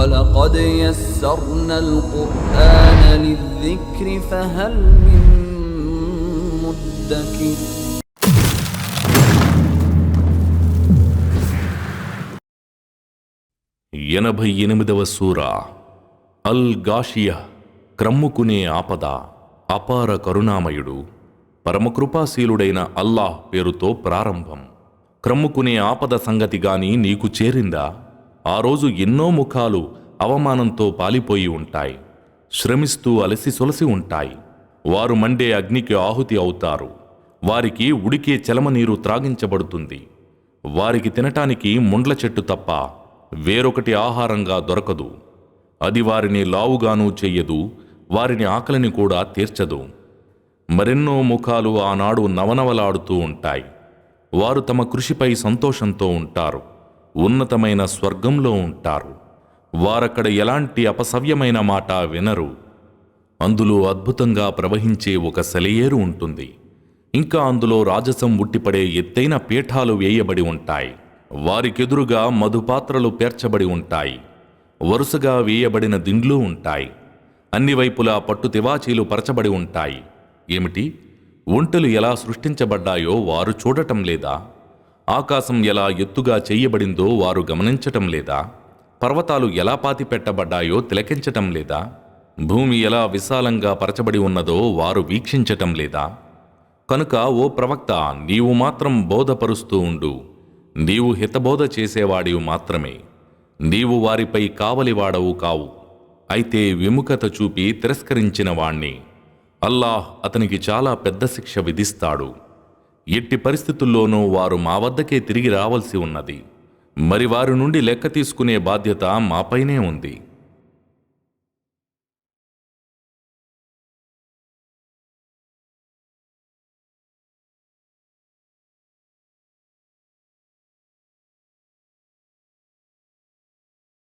وَلَقَدْ يَسَّرْنَا الْقُرْآنَ لِلذِّكْرِ فَهَلْ مِن مُّدَّكِرٍ. 88వ సూరా అల్ గాషియా. క్రమ్ముకునే ఆపద. అపార కరుణామయుడు పరమకృపాశీలుడైన అల్లాహ్ పేరుతో ప్రారంభం. క్రమ్ముకునే ఆపద సంగతి గాని నీకు చేరిందా? ఆ రోజు ఎన్నో ముఖాలు అవమానంతో పాలిపోయి ఉంటాయి, శ్రమిస్తూ అలసి సొలసి ఉంటాయి. వారు మండే అగ్నికి ఆహుతి అవుతారు. వారికి ఉడికే చలమనీరు త్రాగించబడుతుంది. వారికి తినటానికి ముండ్ల చెట్టు తప్ప వేరొకటి ఆహారంగా దొరకదు. అది వారిని లావుగానూ చెయ్యదు, వారిని ఆకలిని కూడా తీర్చదు. మరెన్నో ముఖాలు ఆనాడు నవనవలాడుతూ ఉంటాయి. వారు తమ కృషిపై సంతోషంతో ఉంటారు, ఉన్నతమైన స్వర్గంలో ఉంటారు. వారక్కడ ఎలాంటి అపసవ్యమైన మాట వినరు. అందులో అద్భుతంగా ప్రవహించే ఒక సెలయేరు ఉంటుంది. ఇంకా అందులో రాజసం ఉట్టిపడే ఎత్తైన పీఠాలు వేయబడి ఉంటాయి. వారికెదురుగా మధుపాత్రలు పేర్చబడి ఉంటాయి. వరుసగా వేయబడిన దిండ్లు ఉంటాయి. అన్ని వైపులా పట్టు తివాచీలు పరచబడి ఉంటాయి. ఏమిటి, ఒంటెలు ఎలా సృష్టించబడ్డాయో వారు చూడటం లేదా? ఆకాశం ఎలా ఎత్తుగా చెయ్యబడిందో వారు గమనించటం లేదా? పర్వతాలు ఎలా పాతిపెట్టబడ్డాయో తిలకించటం లేదా? భూమి ఎలా విశాలంగా పరచబడి ఉన్నదో వారు వీక్షించటం లేదా? కనుక ఓ ప్రవక్త, నీవు మాత్రం బోధపరుస్తూ ఉండు. నీవు హితబోధ చేసేవాడివి మాత్రమే. నీవు వారిపై కావలివాడవు కావు. అయితే విముఖత చూపి తిరస్కరించిన వాణ్ణి అల్లాహ్ అతనికి చాలా పెద్ద శిక్ష విధిస్తాడు. ఎట్టి పరిస్థితుల్లోనూ వారు మా వద్దకే తిరిగి రావలసి ఉన్నది. మరి వారి నుండి లెక్క తీసుకునే బాధ్యత మాపైనే ఉంది.